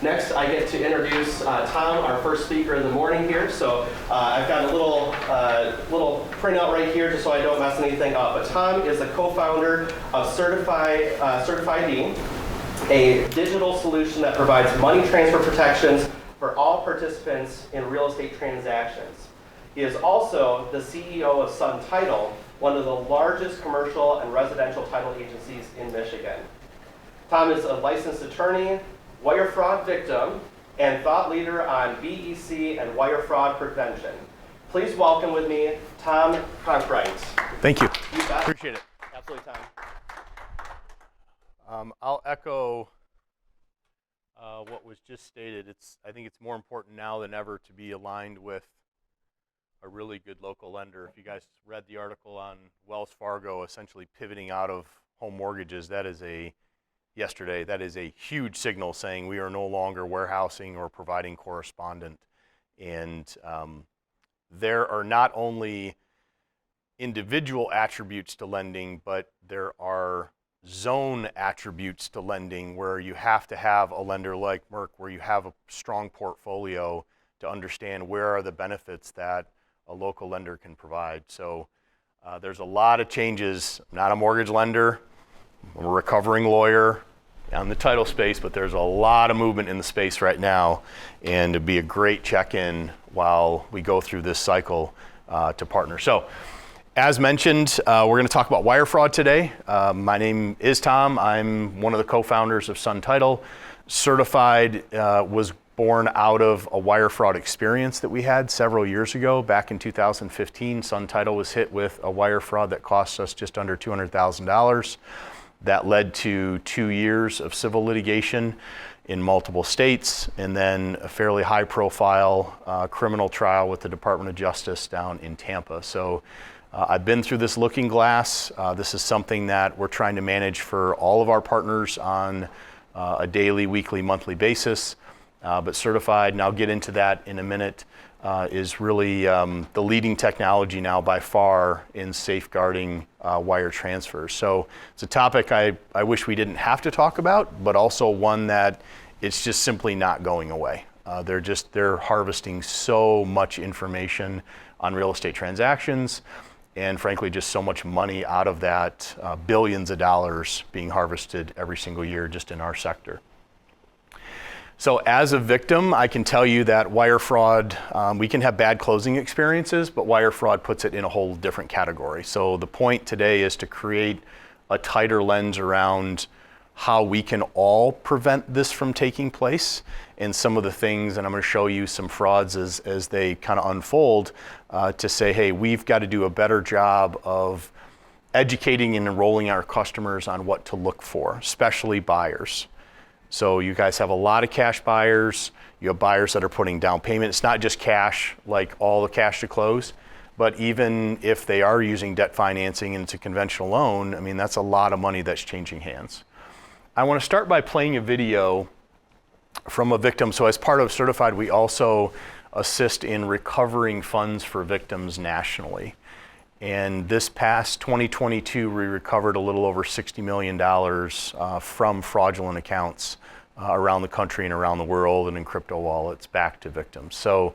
Next, I get to introduce Tom, our first speaker of the morning here. So I've got a little printout right here just so I don't mess anything up. But Tom is the co-founder of Certify-D, a digital solution that provides money transfer protections for all participants in real estate transactions. He is also the CEO of Sun Title, one of the largest commercial and residential title agencies in Michigan. Tom is a licensed attorney, wire fraud victim, and thought leader on BEC and wire fraud prevention. Please welcome with me, Tom Cronkright. Thank you. You bet. Appreciate it. Absolutely, Tom. I'll echo what was just stated. I think it's more important now than ever to be aligned with a really good local lender. If you guys read the article on Wells Fargo essentially pivoting out of home mortgages, that is a huge signal saying we are no longer warehousing or providing correspondent. And there are not only individual attributes to lending, but there are zone attributes to lending where you have to have a lender like Merck, where you have a strong portfolio to understand where are the benefits that a local lender can provide. So there's a lot of changes. I'm not a mortgage lender. I'm a recovering lawyer on the title space, but there's a lot of movement in the space right now, and it'd be a great check-in while we go through this cycle to partner. So, as mentioned, we're going to talk about wire fraud today. My name is Tom. I'm one of the co-founders of Sun Title. Certified was born out of a wire fraud experience that we had several years ago. Back in 2015, Sun Title was hit with a wire fraud that cost us just under $200,000. That led to 2 years of civil litigation in multiple states, and then a fairly high-profile criminal trial with the Department of Justice down in Tampa. So I've been through this looking glass. This is something that we're trying to manage for all of our partners on a daily, weekly, monthly basis. But Certified, and I'll get into that in a minute, is really the leading technology now by far in safeguarding wire transfers. So it's a topic I wish we didn't have to talk about, but also one that it's just simply not going away. They're harvesting so much information on real estate transactions, and frankly just so much money out of that, billions of dollars being harvested every single year just in our sector. So as a victim, I can tell you that wire fraud, we can have bad closing experiences, but wire fraud puts it in a whole different category. So the point today is to create a tighter lens around how we can all prevent this from taking place, and some of the things, and I'm going to show you some frauds as they kind of unfold, to say, hey, we've got to do a better job of educating and enrolling our customers on what to look for, especially buyers. So you guys have a lot of cash buyers. You have buyers that are putting down payment. It's not just cash, like all the cash to close, but even if they are using debt financing and it's a conventional loan, I mean, that's a lot of money that's changing hands. I want to start by playing a video from a victim. So as part of Certified, we also assist in recovering funds for victims nationally. And this past 2022, we recovered a little over $60 million from fraudulent accounts around the country and around the world, and in crypto wallets back to victims. So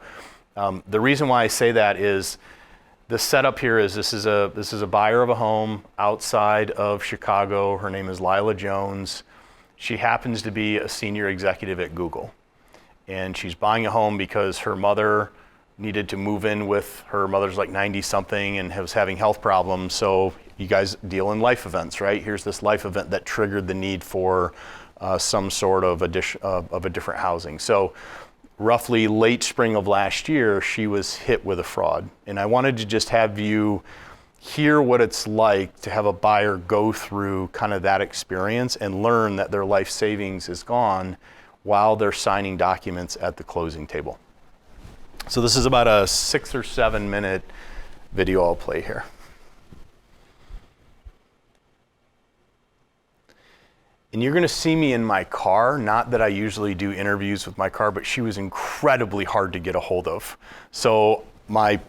the reason why I say that is the setup here is this is a buyer of a home outside of Chicago. Her name is Lila Jones. She happens to be a senior executive at Google, and she's buying a home because her mother needed to move in with her mother's like 90 something and was having health problems. So you guys deal in life events, right? Here's this life event that triggered the need for some sort of a different housing. So roughly late spring of last year, she was hit with a fraud. And I wanted to just have you hear what it's like to have a buyer go through kind of that experience and learn that their life savings is gone while they're signing documents at the closing table. So this is about a 6 or 7 minute video I'll play here. And you're going to see me in my car, not that I usually do interviews with my car, but she was incredibly hard to get a hold of. So my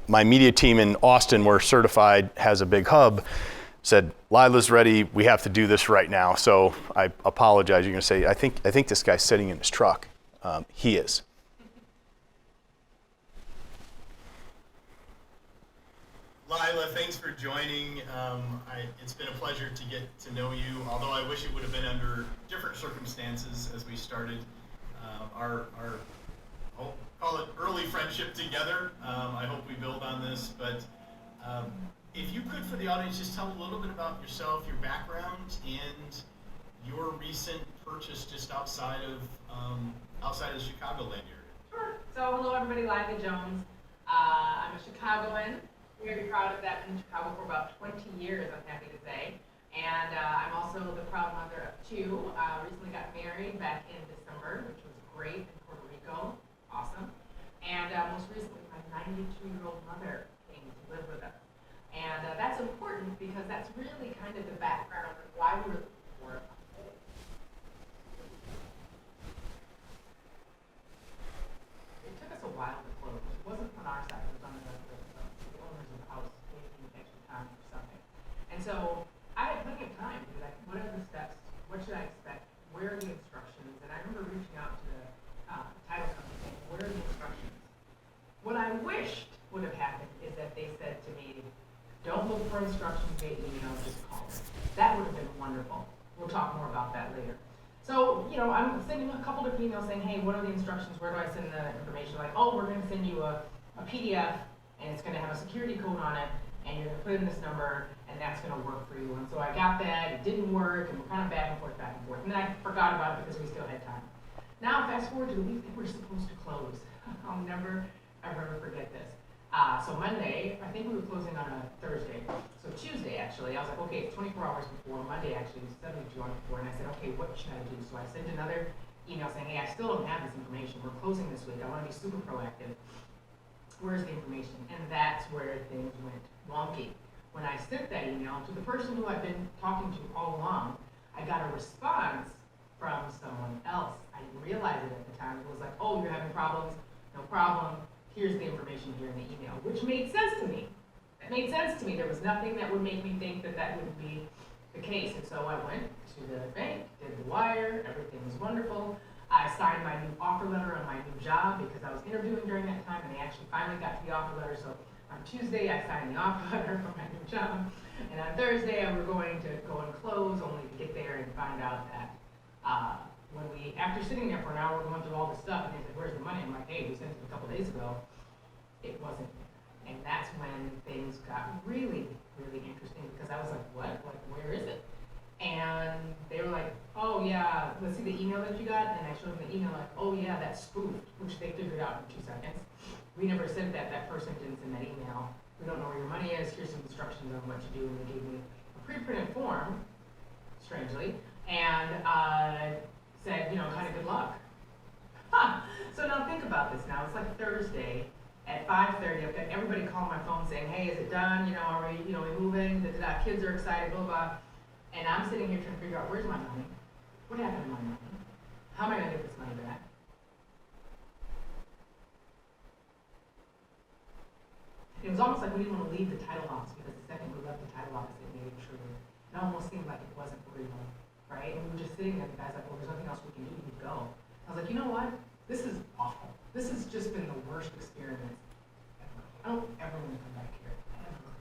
media team in Austin, where Certified has a big hub, said, Lila's ready, we have to do this right now. So I apologize. You're going to say, I think this guy's sitting in his truck. He is. Lila, thanks for joining. It's been a pleasure to get to know you, although I wish it would have been under different circumstances as we started our I'll call it early friendship together. I hope we build on this, but if you could, for the audience, just tell a little bit about yourself, your background, and your recent purchase just outside of the Chicagoland area. Sure. So hello everybody, Lila Jones. I'm a Chicagoan. Very proud of that. Been in Chicago for about 20 years, I'm happy to say. And I'm also the proud mother of two. Recently got married back in December, which was great, in Puerto Rico. Awesome. And most recently, my 92-year-old mother came to live with us. And that's important because that's really kind of the background of why we were looking for a home. It took us a while to close. It wasn't on our side, it was on the owners of the house taking extra time for something. And so I had plenty of time to be like, what are the steps? What should I expect? Where are the instructions? And I remember reaching out to the title company saying, where are the instructions? What I wished would have happened is that they said to me, don't look for instructions via email, just call me. That would have been wonderful. We'll talk more about that later. So, I'm sending a couple different emails saying, hey, what are the instructions? Where do I send the information? Like, oh, we're going to send you a PDF, and it's going to have a security code on it, and you're going to put in this number, and that's going to work for you. And so I got that, it didn't work, and we're kind of back and forth. And then I forgot about it because we still had time. Now, fast forward to the week that we're supposed to close. I'll never, ever forget this. So Monday, I think we were closing on a Thursday. So Tuesday, actually, I was like, okay, it's 24 hours before. Monday, actually, was 72 hours before. And I said, okay, what should I do? So I sent another email saying, hey, I still don't have this information. We're closing this week. I want to be super proactive. Where's the information? And that's where things went wonky. When I sent that email to the person who I've been talking to all along, I got a response from someone else. I didn't realize it at the time. It was like, oh, you're having problems? No problem. Here's the information here in the email, which made sense to me. It made sense to me. There was nothing that would make me think that that would be the case. And so I went to the bank, did the wire, everything was wonderful. I signed my new offer letter on my new job because I was interviewing during that time, and they actually finally got to the offer letter. So on Tuesday, I signed the offer letter for my new job. And on Thursday, we're going to go and close, only to get there and find out that after sitting there for an hour going through all this stuff, and they said, where's the money? I'm like, hey, we sent it a couple days ago. It wasn't there. And that's when things got really, really interesting because I was like, what? Like, where is it? And they were like, oh yeah, let's see the email that you got. And I showed them the email like, oh yeah, that's spoofed, which they figured out in 2 seconds. We never said that. That person didn't send that email. We don't know where your money is. Here's some instructions on what to do. And they gave me a pre-printed form, strangely, and said, kind of good luck. So now think about this now. It's like Thursday at 5:30. I've got everybody calling my phone saying, hey, is it done? Are we, we moving? Kids are excited, blah, blah. And I'm sitting here trying to figure out, where's my money? What happened to my money? How am I going to get this money back? It was almost like we didn't want to leave the title office because the second we left the title office, it made it true. It almost seemed like it wasn't real, right? And we were just sitting there, and the guy's like, well, there's nothing else we can do, we go. I was like, you know what? This is awful. This has just been the worst experience ever. I don't ever want to come back here, ever.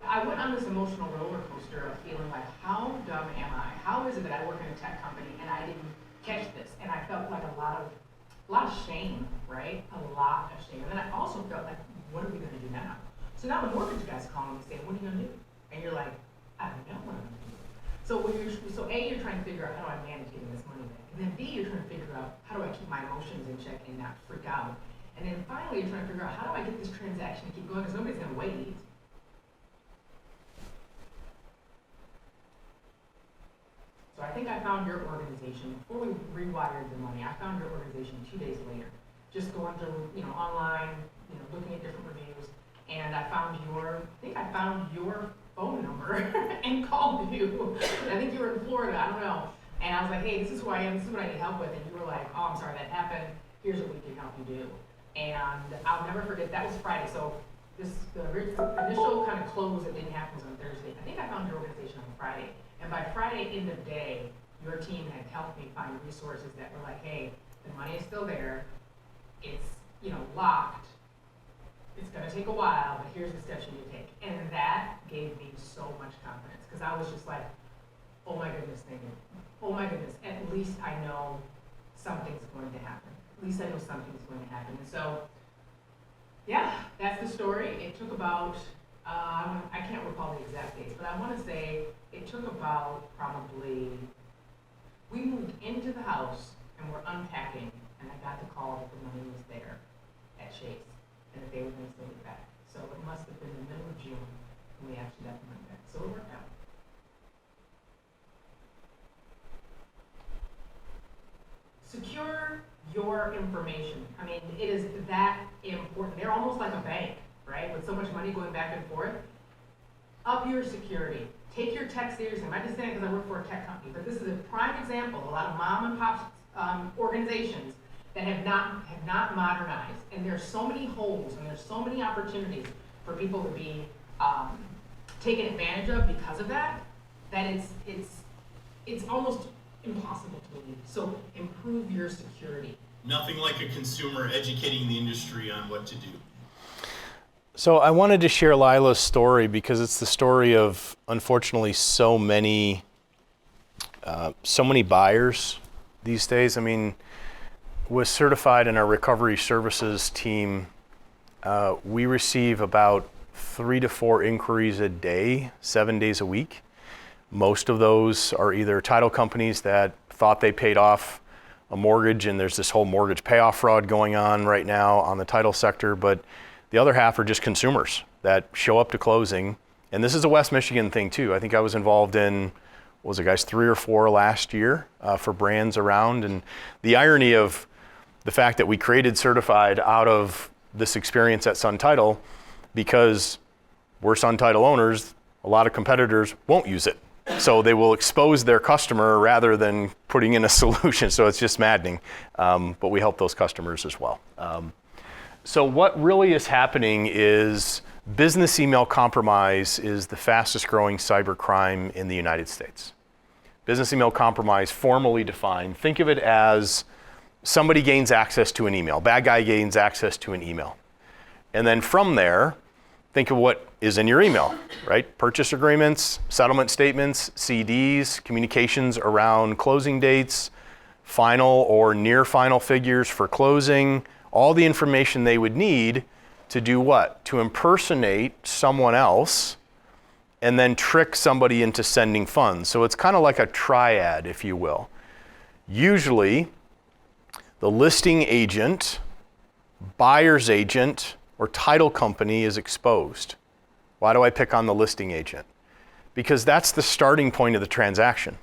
I went on this emotional roller coaster of feeling like, how dumb am I? How is it that I work in a tech company and I didn't catch this? And I felt like a lot of shame, right? A lot of shame. And then I also felt like, what are we going to do now? So now the mortgage guy's calling me saying, what are you going to do? And you're like, I don't know what I'm going to do. So A, you're trying to figure out, how do I manage getting this money back? And then B, you're trying to figure out, how do I keep my emotions in check and not freak out? And then finally, you're trying to figure out, how do I get this transaction to keep going? Because nobody's going to wait. So I think I found your organization, before we rewired the money, I found your organization 2 days later. Just going through, online, looking at different reviews, and I found your phone number and called you. I think you were in Florida, I don't know. And I was like, hey, this is who I am, this is what I need help with. And you were like, oh, I'm sorry that happened. Here's what we can help you do. And I'll never forget, that was Friday. So the initial kind of close that didn't happen was on Thursday. I think I found your organization on Friday. And by Friday, end of day, your team had helped me find resources that were like, hey, the money is still there. It's, locked. It's going to take a while, but here's the steps you need to take. And that gave me so much confidence because I was just like, oh my goodness, thinking, oh my goodness, at least I know something's going to happen. At least I know something's going to happen. And so, yeah, that's the story. It took about, I can't recall the exact dates, but I want to say it took about probably, we moved into the house and we're unpacking, and I got the call that the money was there at Chase and that they were going to send it back. So it must have been the middle of June when we actually got the money back. So it worked out. Secure your information. I mean, it is that important. They're almost like a bank, right? With so much money going back and forth. Up your security. Take your tech seriously. I'm not just saying it because I work for a tech company, but this is a prime example. A lot of mom and pop organizations that have not modernized, and there's so many holes and there's so many opportunities for people to be taken advantage of because of that. That it's almost impossible to believe. So improve your security. Nothing like a consumer educating the industry on what to do. So I wanted to share Lila's story because it's the story of, unfortunately, so many buyers these days. I mean, was certified in our recovery services team. We receive about 3 to 4 inquiries a day, 7 days a week. Most of those are either title companies that thought they paid off a mortgage, and there's this whole mortgage payoff fraud going on right now on the title sector, but the other half are just consumers that show up to closing. And this is a West Michigan thing too. I think I was involved in, what was it guys, 3 or 4 last year for brands around. And the irony of the fact that we created Certified out of this experience at Sun Title, because we're Sun Title owners, a lot of competitors won't use it. So they will expose their customer rather than putting in a solution. So it's just maddening. But we help those customers as well. So what really is happening is business email compromise is the fastest growing cybercrime in the United States. Business email compromise, formally defined, think of it as somebody gains access to an email. Bad guy gains access to an email. And then from there, think of what is in your email, right? Purchase agreements, settlement statements, CDs, communications around closing dates, final or near final figures for closing, all the information they would need to do what? To impersonate someone else and then trick somebody into sending funds. So it's kind of like a triad, if you will. Usually, the listing agent, buyer's agent, or title company is exposed. Why do I pick on the listing agent? Because that's the starting point of the transaction.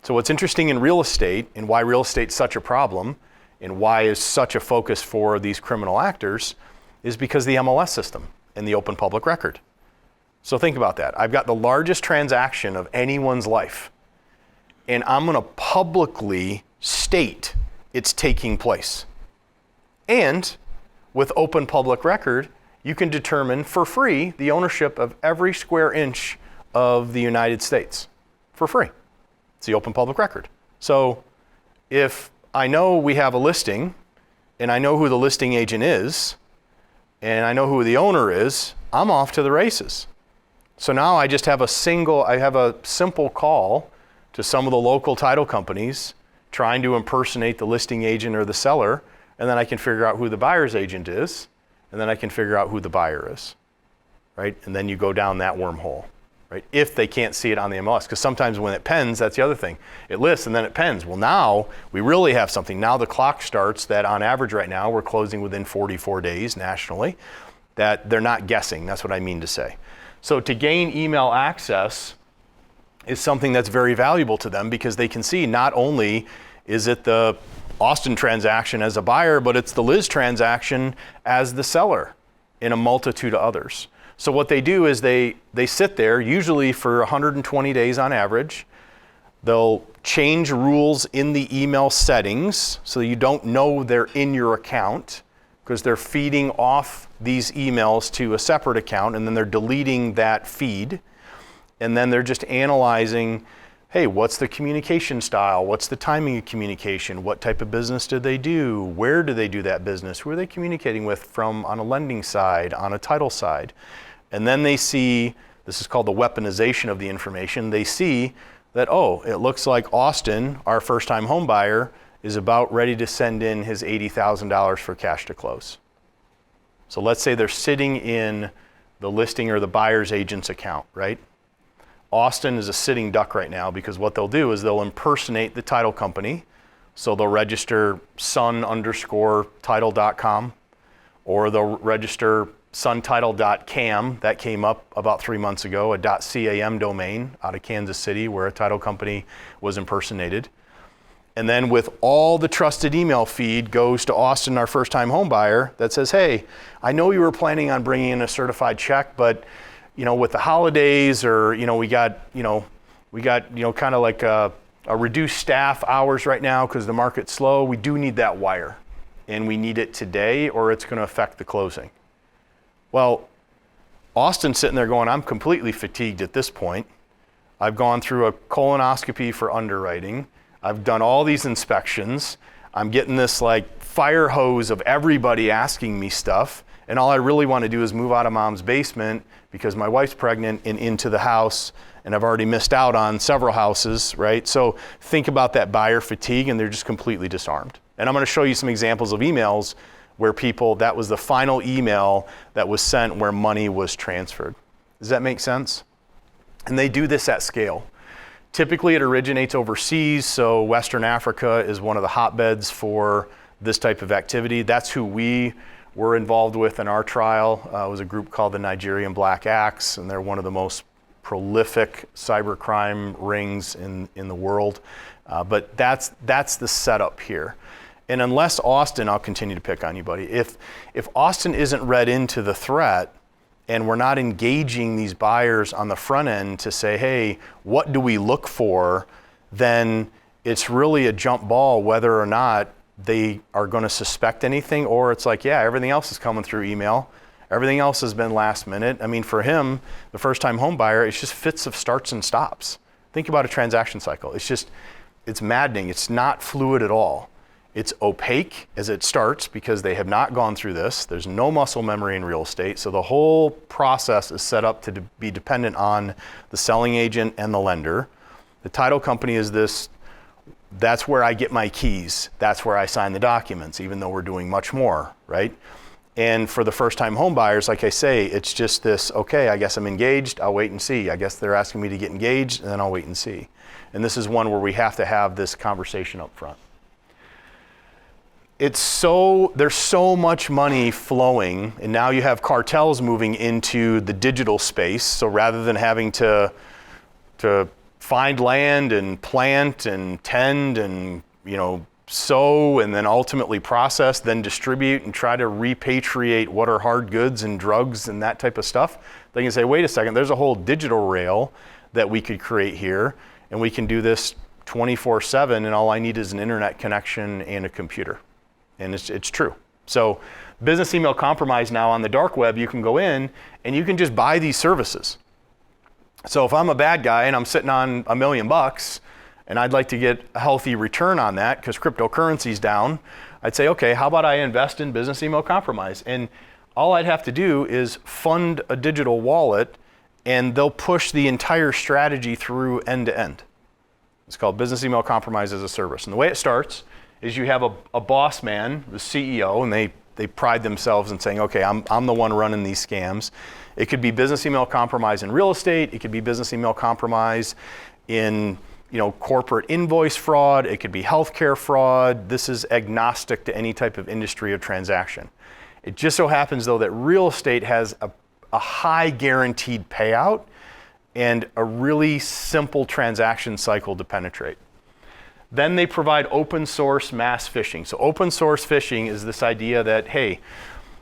So what's interesting in real estate, and why real estate's such a problem, and why is such a focus for these criminal actors, is because the MLS system and the open public record. So think about that. I've got the largest transaction of anyone's life, and I'm going to publicly state it's taking place. And with open public record, you can determine for free the ownership of every square inch of the United States for free. It's the open public record. So if I know we have a listing and I know who the listing agent is and I know who the owner is, I'm off to the races. So now I just have a simple call to some of the local title companies trying to impersonate the listing agent or the seller, and then I can figure out who the buyer's agent is, and then I can figure out who the buyer is, right? And then you go down that wormhole, right? If they can't see it on the MLS, because sometimes when it pens, that's the other thing. It lists and then it pens. Well, now we really have something. Now the clock starts that on average right now, we're closing within 44 days nationally, that they're not guessing. That's what I mean to say. So to gain email access is something that's very valuable to them because they can see not only is it the Austin transaction as a buyer, but it's the Liz transaction as the seller in a multitude of others. So what they do is they sit there, usually for 120 days on average. They'll change rules in the email settings so you don't know they're in your account, because they're feeding off these emails to a separate account, and then they're deleting that feed. And then they're just analyzing, hey, what's the communication style? What's the timing of communication? What type of business do they do? Where do they do that business? Who are they communicating with from on a lending side, on a title side? And then they see, this is called the weaponization of the information. They see that, oh, it looks like Austin, our first-time home buyer, is about ready to send in his $80,000 for cash to close. So let's say they're sitting in the listing or the buyer's agent's account, right? Austin is a sitting duck right now, because what they'll do is they'll impersonate the title company. So they'll register sun_title.com, or they'll register suntitle.cam. That came up about 3 months ago, a .cam domain out of Kansas City where a title company was impersonated. And then with all the trusted email feed goes to Austin, our first-time home buyer, that says, hey, I know you were planning on bringing in a certified check, but with the holidays, or we got kind of like a reduced staff hours right now because the market's slow. We do need that wire, and we need it today, or it's going to affect the closing. Well, Austin's sitting there going, I'm completely fatigued at this point. I've gone through a colonoscopy for underwriting. I've done all these inspections. I'm getting this like fire hose of everybody asking me stuff. And all I really want to do is move out of mom's basement because my wife's pregnant and into the house, and I've already missed out on several houses, right? So think about that buyer fatigue, and they're just completely disarmed. And I'm going to show you some examples of emails where that was the final email that was sent where money was transferred. Does that make sense? And they do this at scale. Typically it originates overseas, so Western Africa is one of the hotbeds for this type of activity. That's who we were involved with in our trial. It was a group called the Nigerian Black Axe, and they're one of the most prolific cybercrime rings in the world. But that's the setup here. And unless Austin, I'll continue to pick on you, buddy. If Austin isn't read into the threat, and we're not engaging these buyers on the front end to say, hey, what do we look for? Then it's really a jump ball whether or not they are going to suspect anything, or it's like, yeah, everything else is coming through email. Everything else has been last minute. I mean, for him, the first-time home buyer, it's just fits of starts and stops. Think about a transaction cycle. It's maddening. It's not fluid at all. It's opaque as it starts because they have not gone through this. There's no muscle memory in real estate. So the whole process is set up to be dependent on the selling agent and the lender. The title company is that's where I get my keys. That's where I sign the documents, even though we're doing much more, right? And for the first-time home buyers, like I say, it's just this, okay, I guess I'm engaged, I'll wait and see. I guess they're asking me to get engaged, and then I'll wait and see. And this is one where we have to have this conversation up front. There's so much money flowing, and now you have cartels moving into the digital space. So rather than having to find land and plant and tend and sow and then ultimately process, then distribute and try to repatriate what are hard goods and drugs and that type of stuff, they can say, wait a second, there's a whole digital rail that we could create here, and we can do this 24/7, and all I need is an internet connection and a computer. And it's true. So business email compromise now on the dark web, you can go in and you can just buy these services. So if I'm a bad guy and I'm sitting on $1 million and I'd like to get a healthy return on that because cryptocurrency's down, I'd say, okay, how about I invest in business email compromise? And all I'd have to do is fund a digital wallet, and they'll push the entire strategy through end to end. It's called business email compromise as a service. And the way it starts is you have a boss man, the CEO, and they pride themselves in saying, okay, I'm the one running these scams. It could be business email compromise in real estate. It could be business email compromise in corporate invoice fraud. It could be healthcare fraud. This is agnostic to any type of industry or transaction. It just so happens, though, that real estate has a high guaranteed payout and a really simple transaction cycle to penetrate. Then they provide open source mass phishing. So open source phishing is this idea that, hey,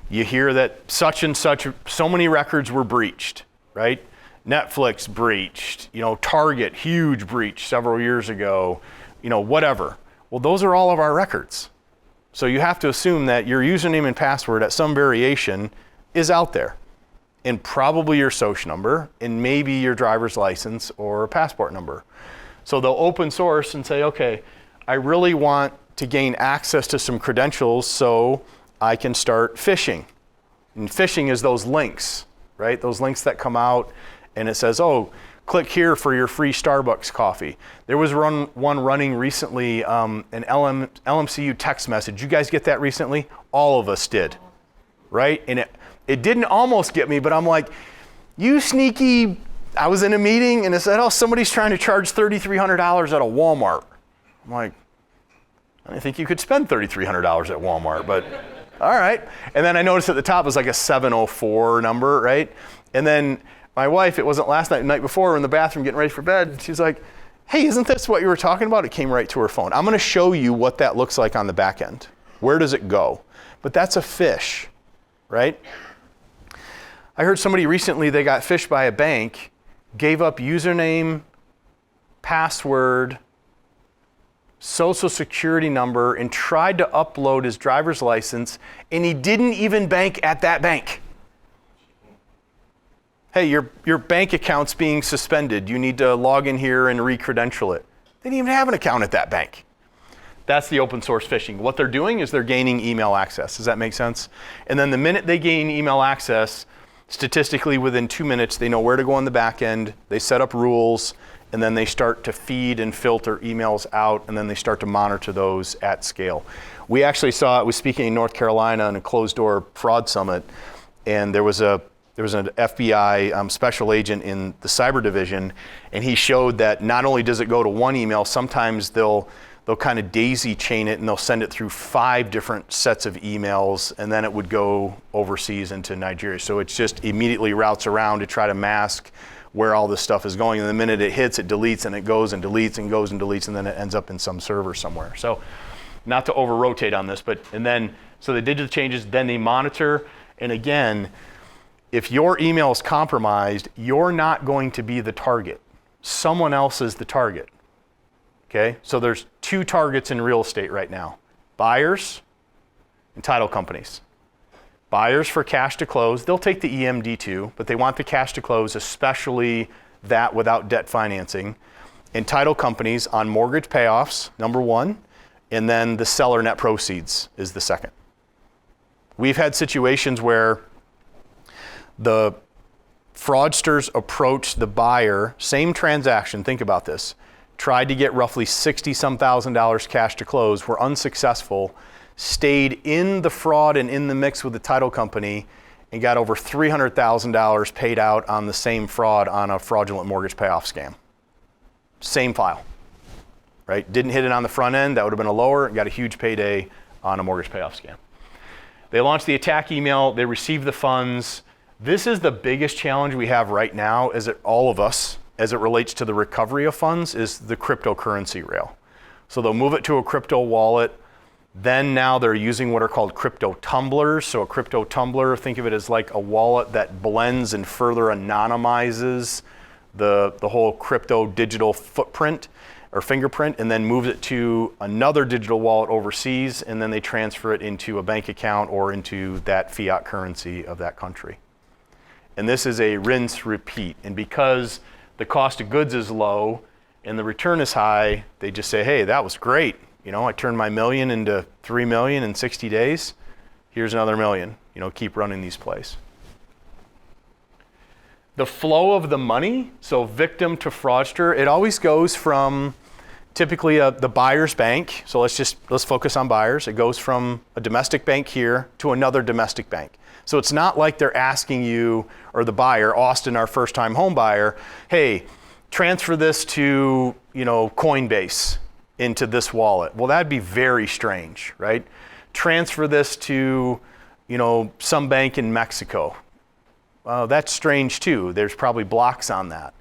You hear that such and such, so many records were breached, right? Netflix breached, Target, huge breach several years ago, whatever. Well, those are all of our records. So you have to assume that your username and password at some variation is out there, and probably your social number, and maybe your driver's license or passport number. So they'll open source and say, okay, I really want to gain access to some credentials so I can start phishing. And phishing is those links, right? Those links that come out and it says, oh, click here for your free Starbucks coffee. There was one running recently, an LMCU text message. You guys get that recently? All of us did, right? And it didn't almost get me, but I'm like, you sneaky, I was in a meeting and it said, oh, somebody's trying to charge $3,300 at a Walmart. I'm like, I didn't think you could spend $3,300 at Walmart, but all right. And then I noticed at the top it was like a 704 number, right? And then my wife, it wasn't last night, the night before, we were in the bathroom getting ready for bed. She's like, hey, isn't this what you were talking about? It came right to her phone. I'm going to show you what that looks like on the back end. Where does it go? But that's a phish, right? I heard somebody recently, they got phished by a bank, gave up username, password, social security number, and tried to upload his driver's license, and he didn't even bank at that bank. Hey, your bank account's being suspended. You need to log in here and re-credential it. They didn't even have an account at that bank. That's the open source phishing. What they're doing is they're gaining email access. Does that make sense? And then the minute they gain email access, statistically within 2 minutes, they know where to go on the back end, they set up rules, and then they start to feed and filter emails out, and then they start to monitor those at scale. We actually saw, I was speaking in North Carolina in a closed door fraud summit, and there was an FBI special agent in the cyber division, and he showed that not only does it go to one email, sometimes they'll kind of daisy chain it and they'll send it through 5 different sets of emails, and then it would go overseas into Nigeria. So it just immediately routes around to try to mask where all this stuff is going. And the minute it hits, it deletes, and it goes and deletes and goes and deletes, and then it ends up in some server somewhere. So not to over rotate on this, so they did the changes, then they monitor. And again, if your email is compromised, you're not going to be the target. Someone else is the target. Okay, so there's 2 targets in real estate right now: buyers and title companies. Buyers for cash to close, they'll take the EMD too, but they want the cash to close, especially that without debt financing. And title companies on mortgage payoffs, number 1, and then the seller net proceeds is the second. We've had situations where the fraudsters approached the buyer, same transaction, think about this, tried to get roughly $60-some thousand cash to close, were unsuccessful, stayed in the fraud and in the mix with the title company, and got over $300,000 paid out on the same fraud on a fraudulent mortgage payoff scam. Same file, right? Didn't hit it on the front end, that would have been a lower, and got a huge payday on a mortgage payoff scam. They launched the attack email, they received the funds. This is the biggest challenge we have right now, all of us, as it relates to the recovery of funds, is the cryptocurrency rail. So they'll move it to a crypto wallet. Then now they're using what are called crypto tumblers. So a crypto tumbler, think of it as like a wallet that blends and further anonymizes the whole crypto digital footprint or fingerprint, and then moves it to another digital wallet overseas, and then they transfer it into a bank account or into that fiat currency of that country. And this is a rinse repeat. And because the cost of goods is low and the return is high, they just say, hey, that was great. I turned my $1 million into $3 million in 60 days. Here's another $1 million. Keep running these plays. The flow of the money, so victim to fraudster, it always goes from typically the buyer's bank. So let's focus on buyers. It goes from a domestic bank here to another domestic bank. So it's not like they're asking you, or the buyer, Austin, our first-time home buyer, hey, transfer this to, Coinbase into this wallet. Well, that'd be very strange, right? Transfer this to, some bank in Mexico. That's strange too. There's probably blocks on that.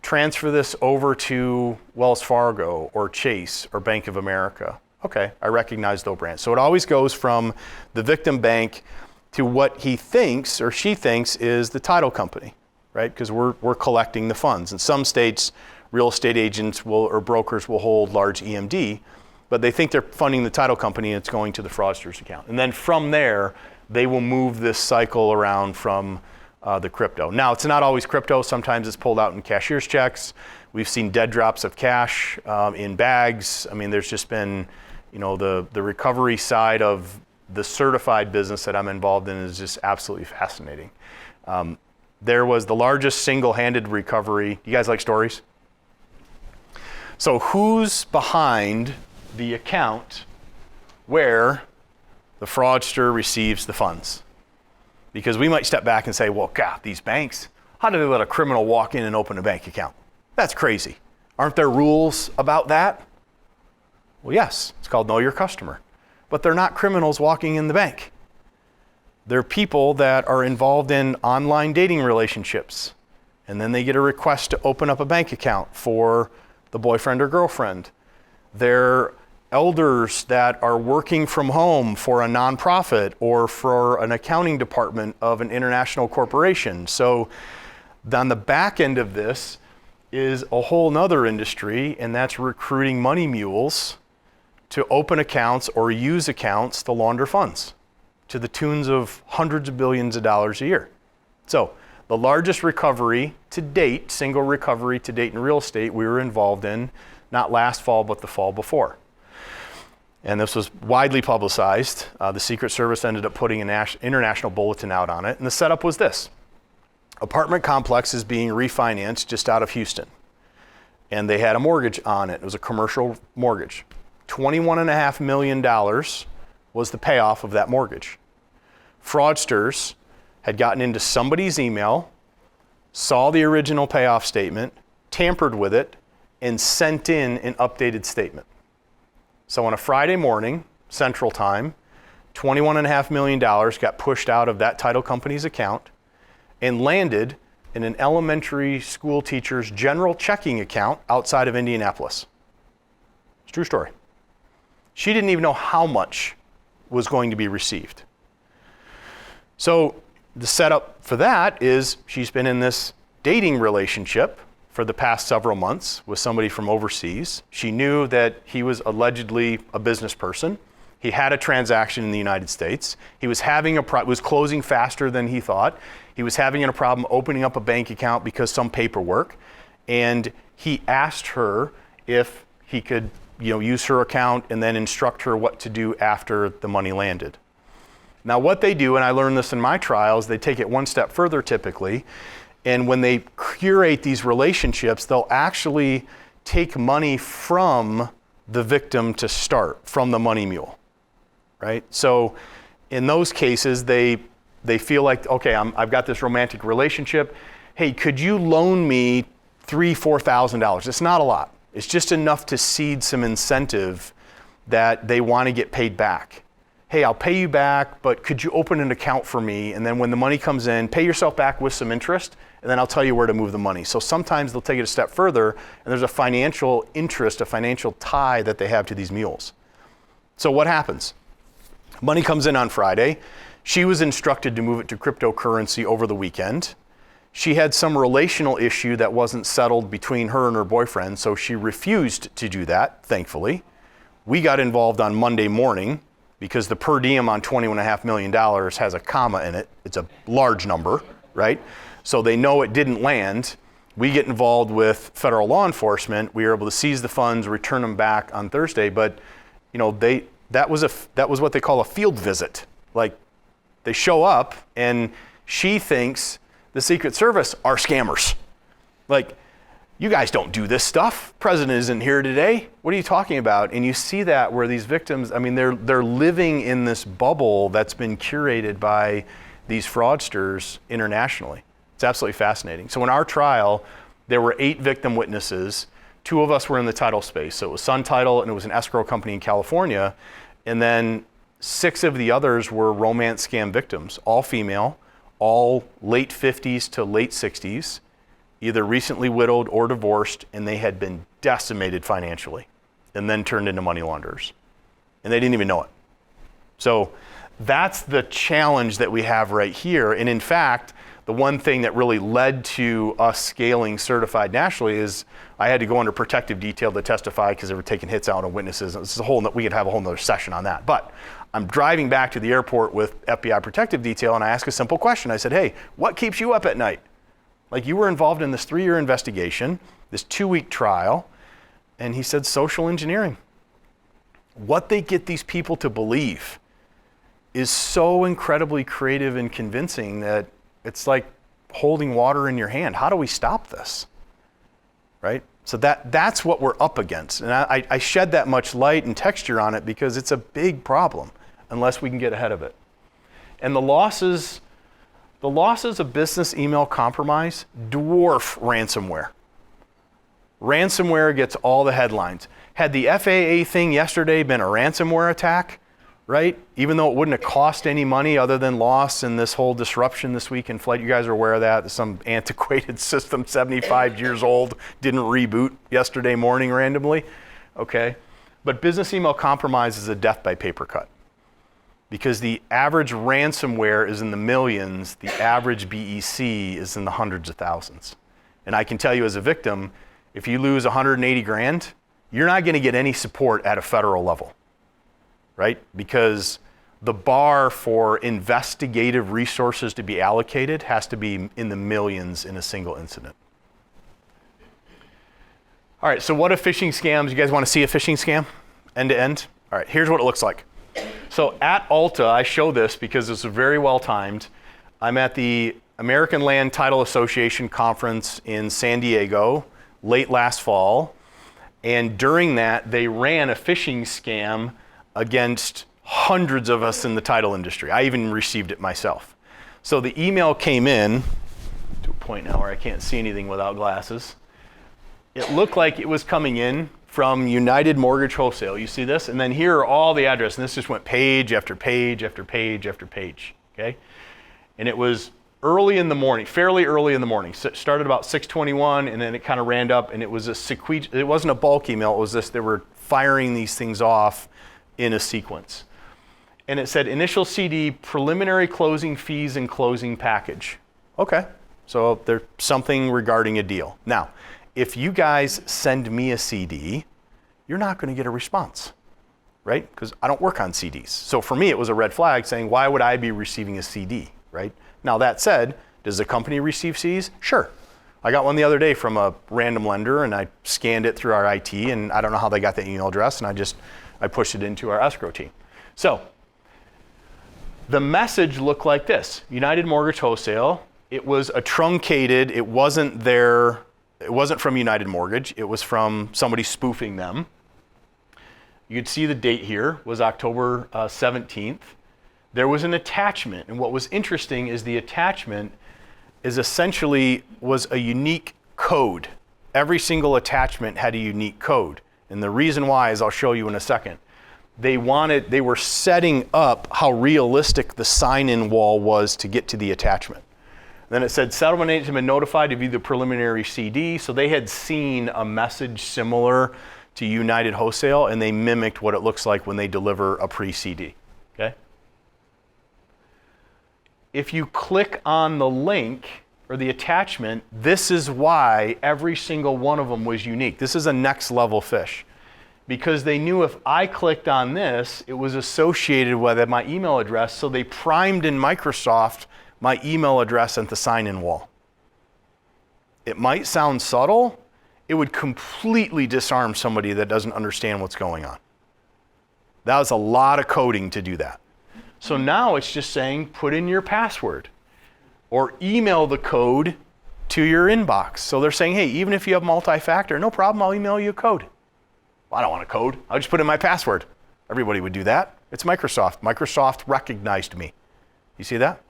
Transfer this over to Wells Fargo or Chase or Bank of America. Okay, I recognize those brands. So it always goes from the victim bank to what he thinks or she thinks is the title company, right? Because we're collecting the funds. In some states, real estate agents or brokers will hold large EMD, but they think they're funding the title company and it's going to the fraudster's account. And then from there, they will move this cycle around from the crypto. Now, it's not always crypto. Sometimes it's pulled out in cashier's checks. We've seen dead drops of cash in bags. I mean, there's just been, the recovery side of the certified business that I'm involved in is just absolutely fascinating. There was the largest single-handed recovery. You guys like stories? So who's behind the account where the fraudster receives the funds? Because we might step back and say, well, God, these banks, how do they let a criminal walk in and open a bank account? That's crazy. Aren't there rules about that? Well, yes, it's called Know Your Customer. But they're not criminals walking in the bank. They're people that are involved in online dating relationships. And then they get a request to open up a bank account for the boyfriend or girlfriend. They're elders that are working from home for a nonprofit or for an accounting department of an international corporation. So on the back end of this is a whole nother industry, and that's recruiting money mules to open accounts or use accounts to launder funds to the tunes of hundreds of billions of dollars a year. So the largest recovery to date, single recovery to date in real estate we were involved in, not last fall, but the fall before. And this was widely publicized. The Secret Service ended up putting an international bulletin out on it. And the setup was this. Apartment complex is being refinanced just out of Houston. And they had a mortgage on it. It was a commercial mortgage. $21.5 million was the payoff of that mortgage. Fraudsters had gotten into somebody's email, saw the original payoff statement, tampered with it, and sent in an updated statement. So on a Friday morning, Central Time, $21.5 million got pushed out of that title company's account and landed in an elementary school teacher's general checking account outside of Indianapolis. It's a true story. She didn't even know how much was going to be received. So the setup for that is she's been in this dating relationship for the past several months with somebody from overseas. She knew that he was allegedly a business person. He had a transaction in the United States. He was was closing faster than he thought. He was having a problem opening up a bank account because some paperwork. And he asked her if he could, use her account and then instruct her what to do after the money landed. Now what they do, and I learned this in my trials, they take it one step further typically. And when they curate these relationships, they'll actually take money from the victim to start, from the money mule, right? So in those cases, they feel like, okay, I've got this romantic relationship. Hey, could you loan me $3,000, $4,000? It's not a lot. It's just enough to seed some incentive that they want to get paid back. Hey, I'll pay you back, but could you open an account for me? And then when the money comes in, pay yourself back with some interest, and then I'll tell you where to move the money. So sometimes they'll take it a step further, and there's a financial interest, a financial tie that they have to these mules. So what happens? Money comes in on Friday. She was instructed to move it to cryptocurrency over the weekend. She had some relational issue that wasn't settled between her and her boyfriend, so she refused to do that, thankfully. We got involved on Monday morning because the per diem on $21.5 million has a comma in it. It's a large number, right? So they know it didn't land. We get involved with federal law enforcement. We were able to seize the funds, return them back on Thursday, but that was what they call a field visit. Like, they show up and she thinks the Secret Service are scammers. Like, you guys don't do this stuff. President isn't here today. What are you talking about? And you see that where these victims, they're living in this bubble that's been curated by these fraudsters internationally. It's absolutely fascinating. So in our trial, there were 8 victim witnesses. 2 of us were in the title space. So it was Sun Title and it was an escrow company in California. And then 6 of the others were romance scam victims, all female, all late 50s to late 60s, either recently widowed or divorced, and they had been decimated financially and then turned into money launderers. And they didn't even know it. So That's the challenge that we have right here. And in fact, the one thing that really led to us scaling certified nationally is I had to go under protective detail to testify because they were taking hits out on witnesses. This is we could have a whole nother session on that. But I'm driving back to the airport with FBI protective detail, and I asked a simple question. I said, hey, what keeps you up at night? Like, you were involved in this 3-year investigation, this 2-week trial, and he said social engineering. What they get these people to believe is so incredibly creative and convincing that it's like holding water in your hand. How do we stop this? Right? So that's what we're up against. And I shed that much light and texture on it because it's a big problem unless we can get ahead of it. And the losses of business email compromise dwarf ransomware. Ransomware gets all the headlines. Had the FAA thing yesterday been a ransomware attack, right? Even though it wouldn't have cost any money other than loss and this whole disruption this week in flight, you guys are aware of that. Some antiquated system, 75 years old, didn't reboot yesterday morning randomly, okay? But business email compromise is a death by paper cut because the average ransomware is in the millions, the average BEC is in the hundreds of thousands. And I can tell you as a victim, if you lose 180 grand, you're not gonna get any support at a federal level. Right? Because the bar for investigative resources to be allocated has to be in the millions in a single incident. All right, so what are phishing scams? You guys want to see a phishing scam end to end? All right, here's what it looks like. So at Alta, I show this because it's very well timed. I'm at the American Land Title Association conference in San Diego late last fall. And during that, they ran a phishing scam against hundreds of us in the title industry. I even received it myself. So the email came in to a point now where I can't see anything without glasses. It looked like it was coming in from United Mortgage Wholesale. You see this? And then here are all the addresses. And this just went page after page after page after page, okay? And it was early in the morning, fairly early in the morning. So it started about 6:21 and then it kind of ran up and it was it wasn't a bulk email, it was this, they were firing these things off in a sequence. And it said initial CD, preliminary closing fees and closing package. Okay, so there's something regarding a deal. Now, if you guys send me a CD, you're not gonna get a response, right? Because I don't work on CDs. So for me, it was a red flag saying, why would I be receiving a CD, right? Now that said, does the company receive CDs? Sure. I got one the other day from a random lender and I scanned it through our IT and I don't know how they got the email address and I pushed it into our escrow team. So the message looked like this: United Mortgage Wholesale. It was a truncated, it wasn't from United Mortgage, it was from somebody spoofing them. You could see the date here was October 17th. There was an attachment, and what was interesting is the attachment is essentially was a unique code. Every single attachment had a unique code. And the reason why is I'll show you in a second. They were setting up how realistic the sign-in wall was to get to the attachment. Then it said settlement agent had been notified of the preliminary CD, so they had seen a message similar to United Wholesale and they mimicked what it looks like when they deliver a pre-CD, okay? If you click on the link or the attachment, this is why every single one of them was unique. This is a next level phish. Because they knew if I clicked on this, it was associated with my email address, so they primed in Microsoft my email address at the sign-in wall. It might sound subtle, it would completely disarm somebody that doesn't understand what's going on. That was a lot of coding to do that. So now it's just saying, put in your password or email the code to your inbox. So they're saying, hey, even if you have multi-factor, no problem, I'll email you a code. Well, I don't want a code. I'll just put in my password. Everybody would do that. It's Microsoft. Microsoft recognized me. You see that?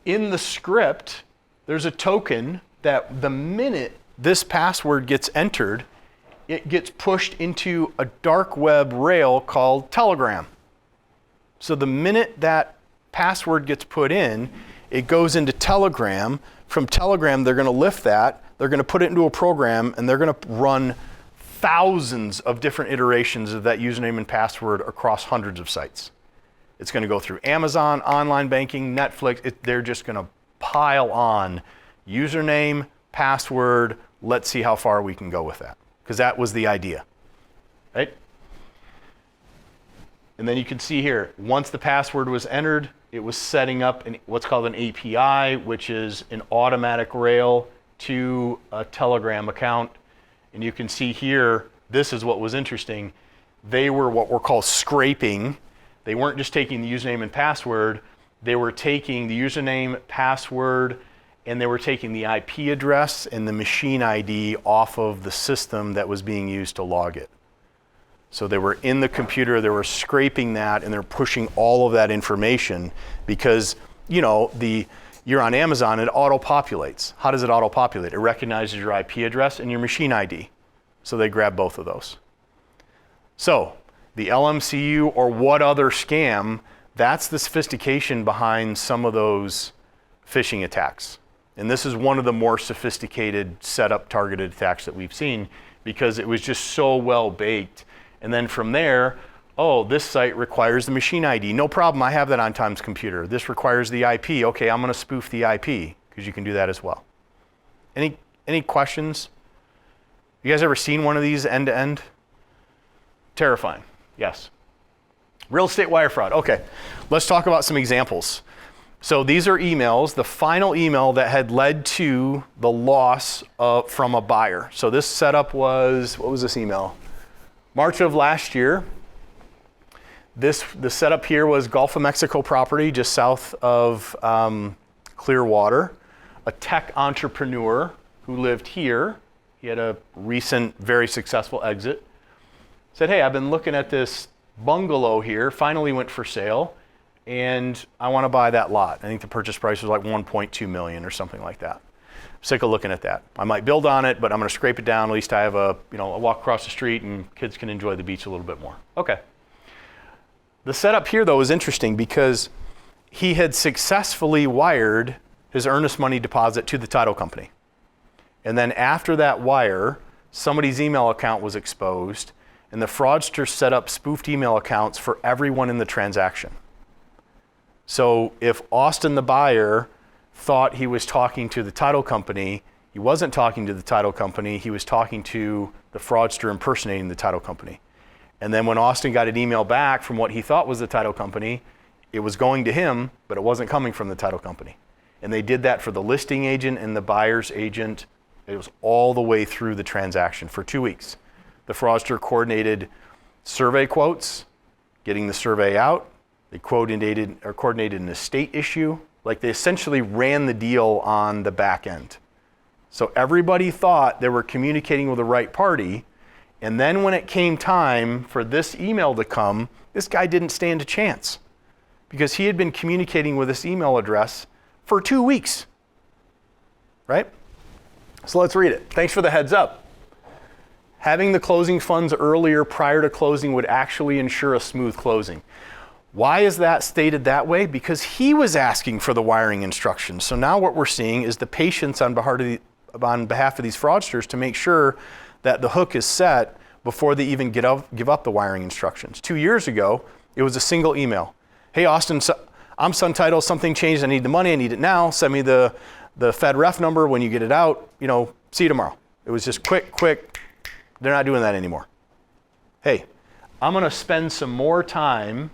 In the script, there's a token that the minute this password gets entered, it gets pushed into a dark web rail called Telegram. So the minute that password gets put in, it goes into Telegram. From Telegram, they're going to lift that, they're going to put it into a program, and they're going to run thousands of different iterations of that username and password across hundreds of sites. It's going to go through Amazon, online banking, Netflix. They're just going to pile on username, password. Let's see how far we can go with that, because that was the idea, right? And then you can see here, once the password was entered, it was setting up what's called an API, which is an automatic rail to a Telegram account. And you can see here, this is what was interesting. They were what were called scraping. They weren't just taking the username and password. They were taking the username, password, and they were taking the IP address and the machine ID off of the system that was being used to log it. So they were in the computer, they were scraping that, and they're pushing all of that information because, you know, you're on Amazon, it auto-populates. How does it auto-populate? It recognizes your IP address and your machine ID. So they grab both of those. So the LMCU or what other scam, that's the sophistication behind some of those phishing attacks. And this is one of the more sophisticated setup targeted attacks that we've seen because it was just so well baked. And then from there, oh, this site requires the machine ID. No problem, I have that on Tom's computer. This requires the IP. Okay, I'm gonna spoof the IP, because you can do that as well. Any questions? You guys ever seen one of these end to end? Terrifying, yes. Real estate wire fraud, okay. Let's talk about some examples. So these are emails, the final email that had led to the loss from a buyer. So this setup was, what was this email? March of last year. The setup here was Gulf of Mexico property just south of Clearwater. A tech entrepreneur who lived here, he had a recent, very successful exit, said, hey, I've been looking at this bungalow here, finally went for sale, and I want to buy that lot. I think the purchase price was like 1.2 million or something like that. Sick of looking at that. I might build on it, but I'm going to scrape it down. At least I have a walk across the street and kids can enjoy the beach a little bit more. Okay. The setup here, though, is interesting because he had successfully wired his earnest money deposit to the title company. And then after that wire, somebody's email account was exposed, and the fraudster set up spoofed email accounts for everyone in the transaction. So if Austin, the buyer, thought he was talking to the title company, he wasn't talking to the title company, he was talking to the fraudster impersonating the title company. And then when Austin got an email back from what he thought was the title company, it was going to him, but it wasn't coming from the title company. And they did that for the listing agent and the buyer's agent. It was all the way through the transaction for 2 weeks. The fraudster coordinated survey quotes, getting the survey out. They coordinated an estate issue. Like they essentially ran the deal on the back end. So everybody thought they were communicating with the right party. And then when it came time for this email to come, this guy didn't stand a chance because he had been communicating with this email address for 2 weeks, right? So let's read it. Thanks for the heads up. Having the closing funds earlier prior to closing would actually ensure a smooth closing. Why is that stated that way? Because he was asking for the wiring instructions. So now what we're seeing is the patience on behalf of these fraudsters to make sure that the hook is set before they even give up the wiring instructions. 2 years ago, it was a single email. Hey, Austin, I'm Sun Title, something changed, I need the money, I need it now, send me the Fed ref number when you get it out, see you tomorrow. It was just quick, they're not doing that anymore. Hey, I'm gonna spend some more time,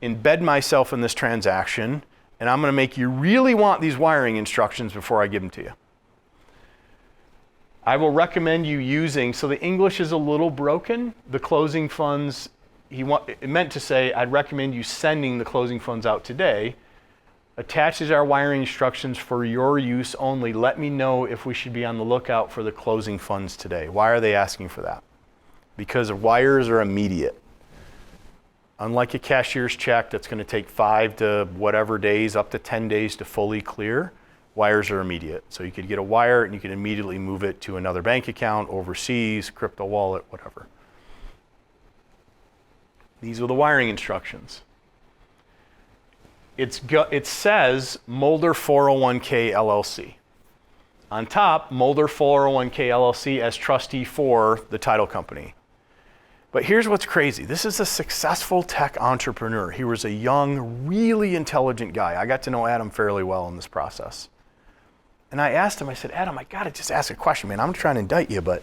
embed myself in this transaction, and I'm gonna make you really want these wiring instructions before I give them to you. I will recommend you using, so the English is a little broken, the closing funds, it meant to say, I'd recommend you sending the closing funds out today. Attaches our wiring instructions for your use only. Let me know if we should be on the lookout for the closing funds today. Why are they asking for that? Because wires are immediate. Unlike a cashier's check that's going to take 5 to whatever days, up to 10 days to fully clear, wires are immediate. So you could get a wire and you can immediately move it to another bank account, overseas, crypto wallet, whatever. These are the wiring instructions. It says Mulder 401k LLC. On top, Mulder 401k LLC as trustee for the title company. But here's what's crazy. This is a successful tech entrepreneur. He was a young, really intelligent guy. I got to know Adam fairly well in this process. And I asked him, I said, Adam, I gotta just ask a question, man. I'm trying to indict you, but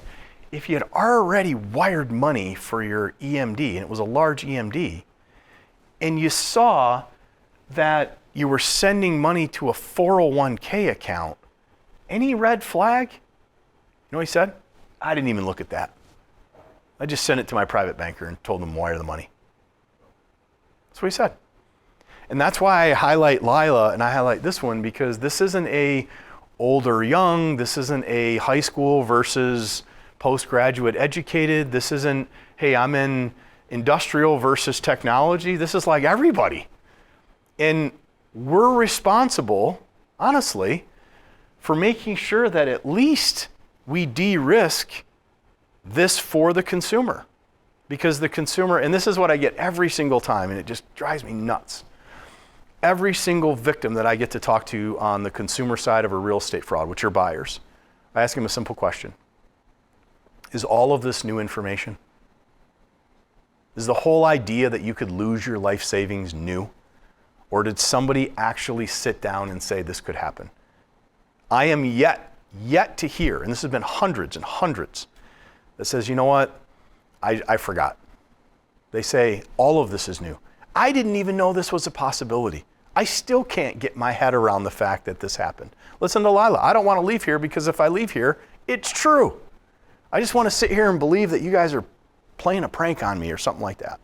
if you had already wired money for your EMD, and it was a large EMD, and you saw that you were sending money to a 401k account, any red flag? You know what he said? I didn't even look at that. I just sent it to my private banker and told them to wire the money. That's what he said. And that's why I highlight Lila and I highlight this one, because this isn't a old or young, this isn't a high school versus postgraduate educated, this isn't, hey, I'm in industrial versus technology. This is like everybody. And we're responsible, honestly, for making sure that at least we de-risk this for the consumer. Because the consumer, and this is what I get every single time, and it just drives me nuts. Every single victim that I get to talk to on the consumer side of a real estate fraud, which are buyers, I ask them a simple question. Is all of this new information? Is the whole idea that you could lose your life savings new? Or did somebody actually sit down and say this could happen? I am yet to hear, and this has been hundreds and hundreds, that says, you know what, I forgot. They say, all of this is new. I didn't even know this was a possibility. I still can't get my head around the fact that this happened. Listen to Lila, I don't want to leave here because if I leave here, it's true. I just want to sit here and believe that you guys are playing a prank on me or something like that.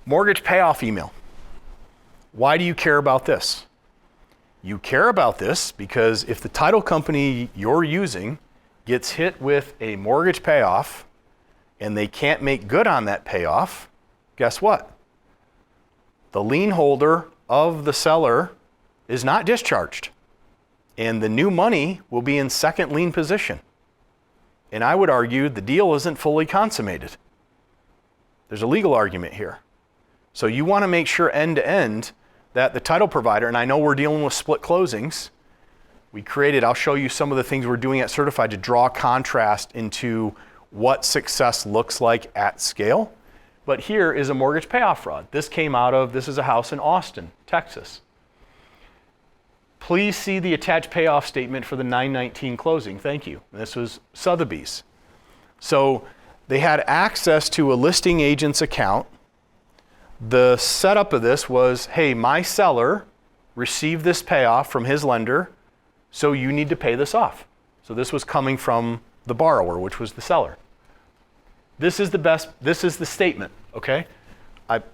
Mortgage payoff email. Why do you care about this? You care about this because if the title company you're using gets hit with a mortgage payoff and they can't make good on that payoff, guess what? The lien holder of the seller is not discharged, and the new money will be in second lien position. And I would argue the deal isn't fully consummated. There's a legal argument here. So you want to make sure end to end that the title provider, and I know we're dealing with split closings, we created, I'll show you some of the things we're doing at Certified to draw contrast into what success looks like at scale. But here is a mortgage payoff fraud. This is a house in Austin, Texas. Please see the attached payoff statement for the 9/19 closing. Thank you. This was Sotheby's. So they had access to a listing agent's account. The setup of this was, hey, my seller received this payoff from his lender, so you need to pay this off. So this was coming from the borrower, which was the seller. This is the statement, okay?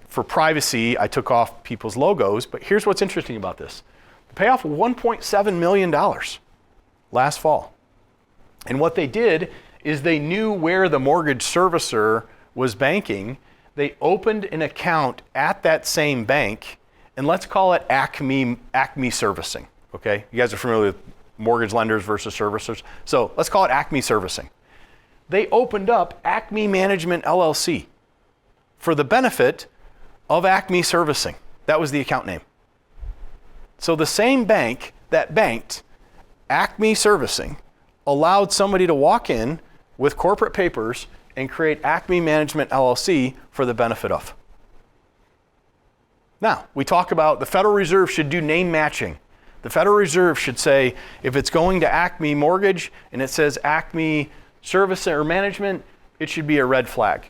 For privacy, I took off people's logos, but here's what's interesting about this. The payoff was $1.7 million last fall. And what they did is they knew where the mortgage servicer was banking. They opened an account at that same bank, and let's call it Acme Servicing, okay? You guys are familiar with mortgage lenders versus servicers. So let's call it Acme Servicing. They opened up Acme Management LLC for the benefit of Acme Servicing. That was the account name. So the same bank that banked Acme Servicing allowed somebody to walk in with corporate papers and create Acme Management LLC for the benefit of. Now, we talk about the Federal Reserve should do name matching. The Federal Reserve should say, if it's going to Acme Mortgage and it says Acme Service or Management, it should be a red flag.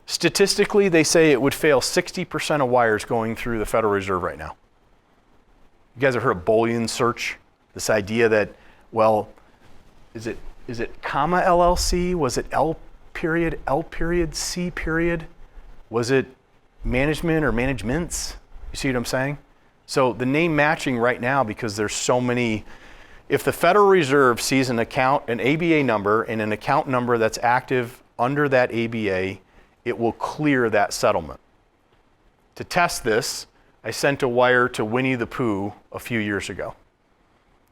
Statistically, they say it would fail 60% of wires going through the Federal Reserve right now. You guys have heard of Boolean search? This idea that, well, is it comma LLC? Was it L period, C period? Was it management or managements? You see what I'm saying? So the name matching right now, because there's so many, if the Federal Reserve sees an account, an ABA number, and an account number that's active under that ABA, it will clear that settlement. To test this, I sent a wire to Winnie the Pooh a few years ago.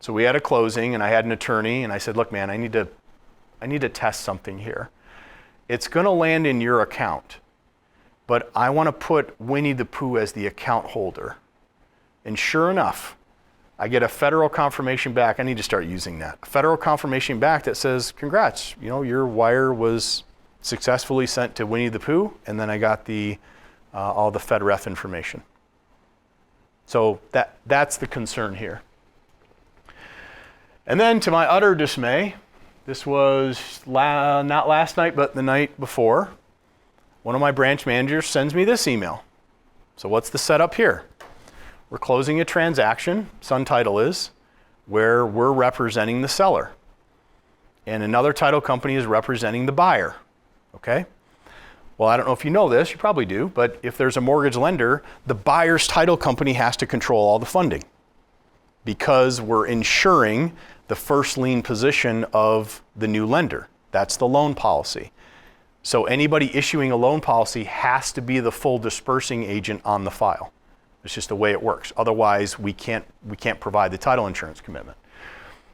So we had a closing and I had an attorney and I said, look man, I need to test something here. It's gonna land in your account, but I wanna put Winnie the Pooh as the account holder. And sure enough, I get a federal confirmation back. I need to start using that. A federal confirmation back that says, congrats, your wire was successfully sent to Winnie the Pooh, and then I got all the FedRef information. So that's the concern here. And then to my utter dismay, this was not last night, but the night before, one of my branch managers sends me this email. So what's the setup here? We're closing a transaction, Sun Title is, where we're representing the seller. And another title company is representing the buyer, okay? Well, I don't know if you know this, you probably do, but if there's a mortgage lender, the buyer's title company has to control all the funding because we're insuring the first lien position of the new lender. That's the loan policy. So anybody issuing a loan policy has to be the full dispersing agent on the file. It's just the way it works. Otherwise, we can't provide the title insurance commitment.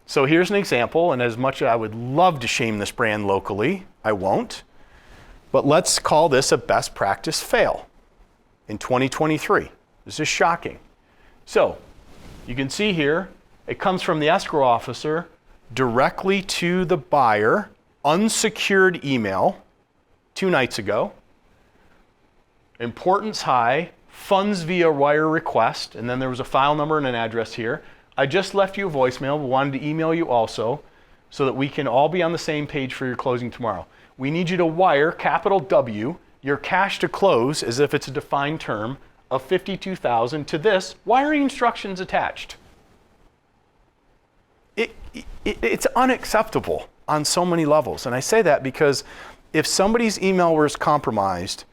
So here's an example, and as much as I would love to shame this brand locally, I won't. But let's call this a best practice fail in 2023. This is shocking. So you can see here, it comes from the escrow officer directly to the buyer, unsecured email 2 nights ago. Importance high, funds via wire request, and then there was a file number and an address here. I just left you a voicemail, but wanted to email you also so that we can all be on the same page for your closing tomorrow. We need you to wire, capital W, your cash to close, as if it's a defined term, of $52,000 to this, wiring instructions attached. It's unacceptable on so many levels. And I say that because if somebody's email was compromised,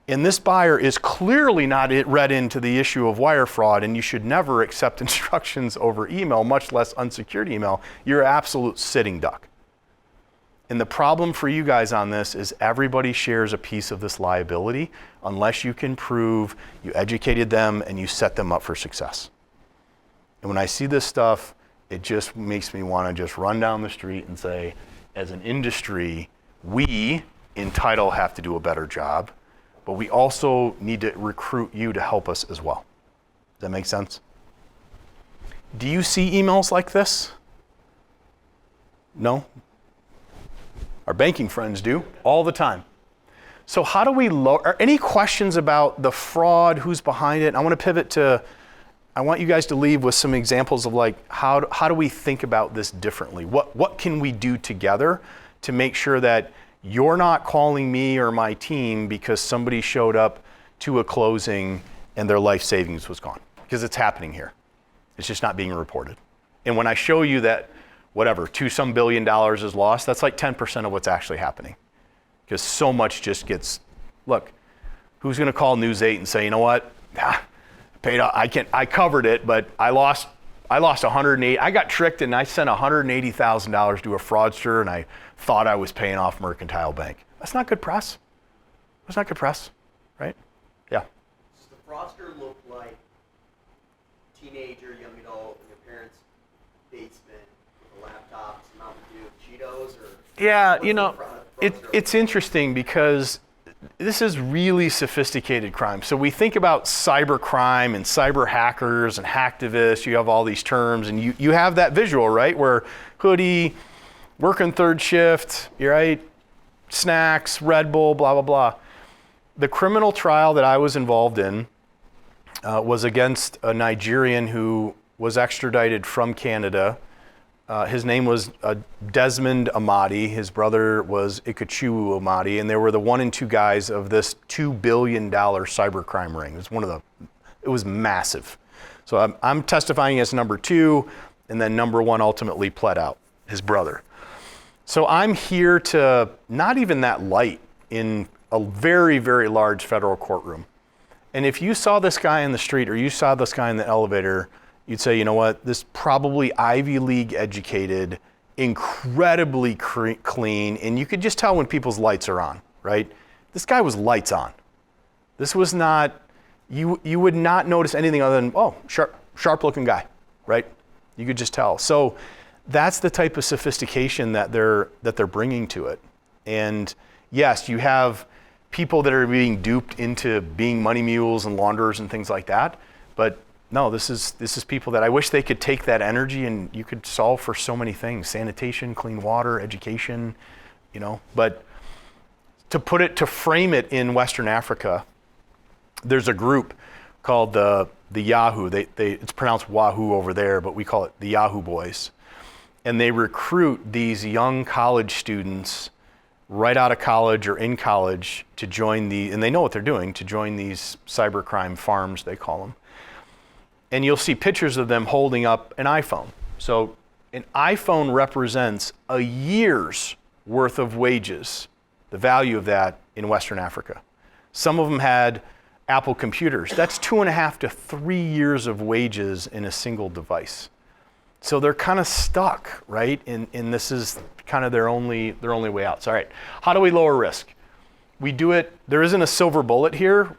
and this buyer is clearly not read into the issue of wire fraud, and you should never accept instructions over email, much less unsecured email, you're an absolute sitting duck. And the problem for you guys on this is everybody shares a piece of this liability unless you can prove you educated them and you set them up for success. And when I see this stuff, it just makes me want to just run down the street and say, as an industry, we in title have to do a better job. But we also need to recruit you to help us as well. Does that make sense? Do you see emails like this? No? Our banking friends do, all the time. So how do we are any questions about the fraud, who's behind it? I want to pivot to, I want you guys to leave with some examples of like, how do we think about this differently? What can we do together to make sure that you're not calling me or my team because somebody showed up to a closing and their life savings was gone? Because it's happening here. It's just not being reported. And when I show you that, whatever, $2 billion is lost, that's like 10% of what's actually happening. Because so much just gets, look, who's going to call News 8 and say, you know what, paid off, I covered it, but I lost 108. I got tricked and I sent $180,000 to a fraudster and I thought I was paying off Mercantile Bank. That's not good press. That's not good press, right? Yeah. Does the fraudster look like teenager, young adult in their parents' basement with a laptop, some Mountain Dew, Cheetos, or? Yeah, you know, it's interesting because this is really sophisticated crime. So we think about cyber crime and cyber hackers and hacktivists. You have all these terms, and you have that visual, right? Where hoodie, working third shift, you're right, snacks, Red Bull, blah, blah, blah. The criminal trial that I was involved in was against a Nigerian who was extradited from Canada. His name was Desmond Amadi. His brother was Ikachu Amadi, and they were the 1 and 2 guys of this $2 billion cybercrime ring. It was massive. So I'm testifying as number 2, and then number 1 ultimately pled out, his brother. So I'm here to, not even that light, in a very, very large federal courtroom. And if you saw this guy in the street or you saw this guy in the elevator, you'd say, you know what, this probably Ivy League educated, incredibly clean, and you could just tell when people's lights are on, right? This guy was lights on. This was not, you would not notice anything other than, oh, sharp looking guy, right? You could just tell. So that's the type of sophistication that they're bringing to it. And yes, you have people that are being duped into being money mules and launderers and things like that, but No, this is people that I wish they could take that energy and you could solve for so many things: sanitation, clean water, education, But to frame it in Western Africa, there's a group called the Yahoo. It's pronounced Wahoo over there, but we call it the Yahoo Boys. And they recruit these young college students right out of college or in college to join and they know what they're doing, to join these cybercrime farms, they call them. And you'll see pictures of them holding up an iPhone. So an iPhone represents a year's worth of wages, the value of that in Western Africa. Some of them had Apple computers. That's 2.5 to 3 years of wages in a single device. So they're kind of stuck, right? And this is kind of their only way out. So, all right, how do we lower risk? We do it, there isn't a silver bullet here.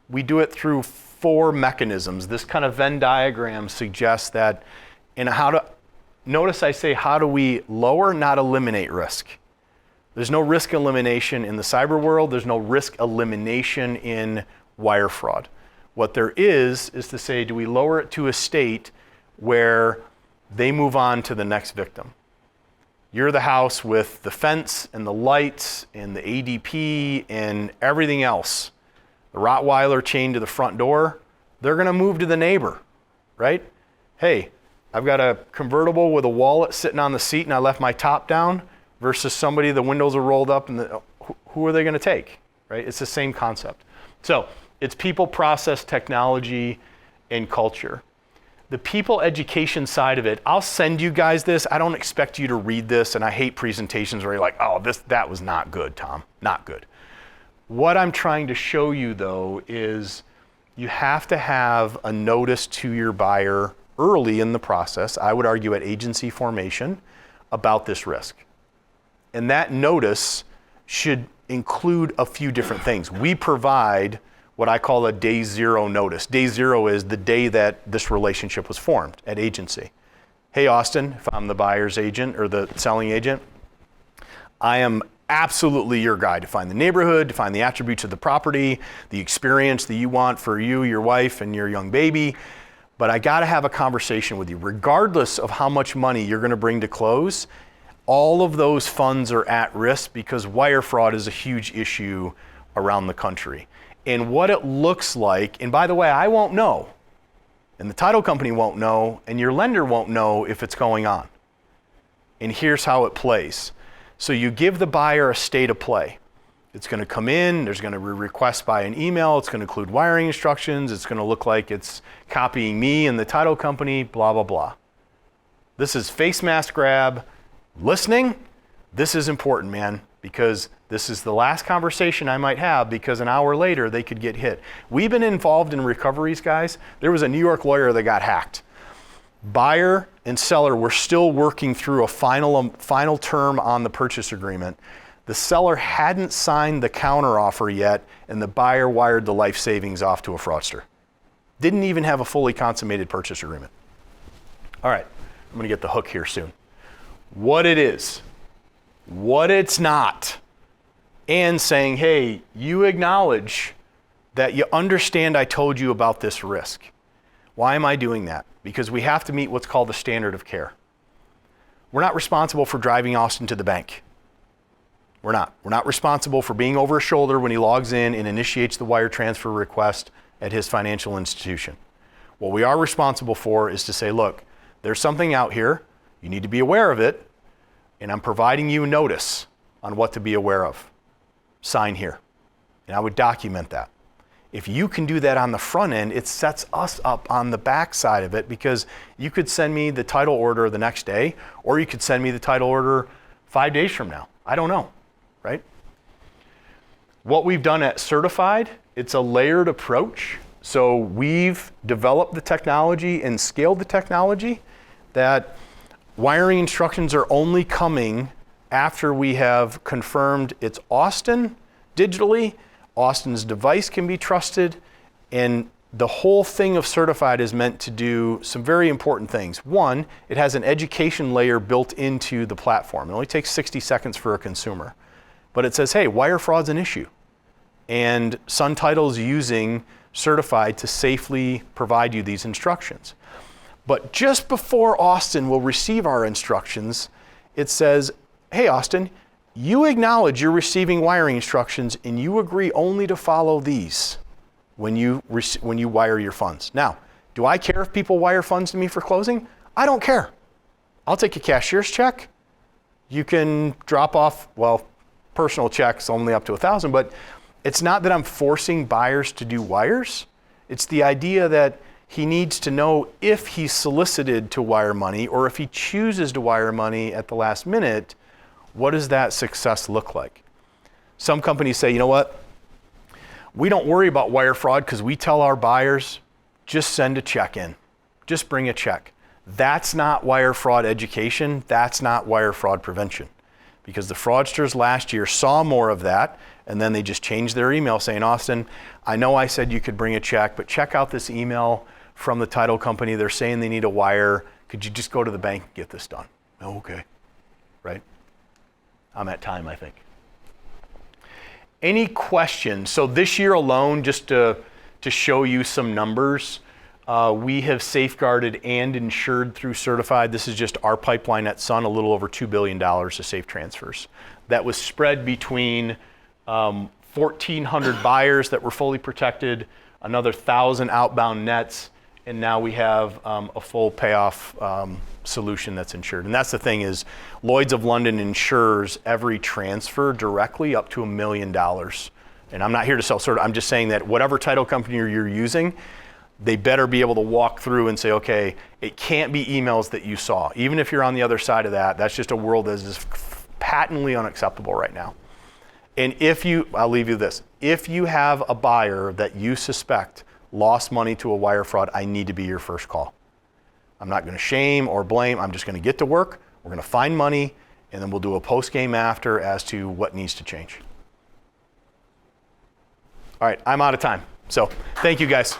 We do it through 4 mechanisms. This kind of Venn diagram suggests that, notice I say, how do we lower, not eliminate risk? There's no risk elimination in the cyber world. There's no risk elimination in wire fraud. What there is to say, do we lower it to a state where they move on to the next victim? You're the house with the fence and the lights and the ADP and everything else. The Rottweiler chained to the front door, they're gonna move to the neighbor, right? Hey, I've got a convertible with a wallet sitting on the seat and I left my top down, versus somebody, the windows are rolled up and who are they gonna take, right? It's the same concept. So it's people, process, technology, and culture. The people education side of it, I'll send you guys this. I don't expect you to read this, and I hate presentations where you're like, oh, that was not good, Tom, not good. What I'm trying to show you though is you have to have a notice to your buyer early in the process, I would argue at agency formation, about this risk. And that notice should include a few different things. We provide what I call a day 0 notice. Day 0 is the day that this relationship was formed at agency. Hey, Austin, if I'm the buyer's agent or the selling agent, I am absolutely your guy to find the neighborhood, to find the attributes of the property, the experience that you want for you, your wife, and your young baby. But I gotta have a conversation with you. Regardless of how much money you're gonna bring to close, all of those funds are at risk because wire fraud is a huge issue around the country. And what it looks like, and by the way, I won't know, and the title company won't know, and your lender won't know if it's going on. And here's how it plays. So you give the buyer a state of play. It's gonna come in, there's gonna be a request by an email, it's gonna include wiring instructions, it's gonna look like it's copying me and the title company, blah, blah, blah. This is face mask grab, listening. This is important, man, because this is the last conversation I might have because an hour later they could get hit. We've been involved in recoveries, guys. There was a New York lawyer that got hacked. Buyer and seller were still working through a final term on the purchase agreement. The seller hadn't signed the counteroffer yet, and the buyer wired the life savings off to a fraudster. Didn't even have a fully consummated purchase agreement. All right, I'm gonna get the hook here soon. What it is, what it's not, and saying, hey, you acknowledge that you understand I told you about this risk. Why am I doing that? Because we have to meet what's called the standard of care. We're not responsible for driving Austin to the bank. We're not. We're not responsible for being over his shoulder when he logs in and initiates the wire transfer request at his financial institution. What we are responsible for is to say, look, there's something out here. You need to be aware of it, and I'm providing you notice on what to be aware of. Sign here. And I would document that. If you can do that on the front end, it sets us up on the back side of it because you could send me the title order the next day, or you could send me the title order 5 days from now. I don't know, right? What we've done at Certified, it's a layered approach. So we've developed the technology and scaled the technology that wiring instructions are only coming after we have confirmed it's Austin digitally, Austin's device can be trusted, and the whole thing of Certified is meant to do some very important things. One, it has an education layer built into the platform. It only takes 60 seconds for a consumer. But it says, hey, wire fraud's an issue. And Sun Title's using certified to safely provide you these instructions. But just before Austin will receive our instructions, it says, hey Austin, you acknowledge you're receiving wiring instructions and you agree only to follow these when you wire your funds. Now, do I care if people wire funds to me for closing? I don't care. I'll take a cashier's check. You can drop off, well, personal checks only up to $1,000, but it's not that I'm forcing buyers to do wires. It's the idea that he needs to know if he's solicited to wire money or if he chooses to wire money at the last minute, what does that success look like? Some companies say, you know what? We don't worry about wire fraud because we tell our buyers, just send a check in. Just bring a check. That's not wire fraud education. That's not wire fraud prevention. Because the fraudsters last year saw more of that, and then they just changed their email saying, Austin, I know I said you could bring a check, but check out this email from the title company. They're saying they need a wire. Could you just go to the bank and get this done? Oh, okay. Right? I'm at time, I think. Any questions? So this year alone, just to show you some numbers, we have safeguarded and insured through certified. This is just our pipeline at Sun, a little over $2 billion of safe transfers. That was spread between 1,400 buyers that were fully protected, another 1,000 outbound nets, and now we have a full payoff solution that's insured. And that's the thing is, Lloyd's of London insures every transfer directly up to $1 million. And I'm not here to sell certified. I'm just saying that whatever title company you're using, they better be able to walk through and say, okay, it can't be emails that you saw. Even if you're on the other side of that, that's just a world that is patently unacceptable right now. And I'll leave you this, if you have a buyer that you suspect lost money to a wire fraud, I need to be your first call. I'm not going to shame or blame. I'm just going to get to work. We're going to find money, and then we'll do a post-game after as to what needs to change. All right, I'm out of time. So thank you guys.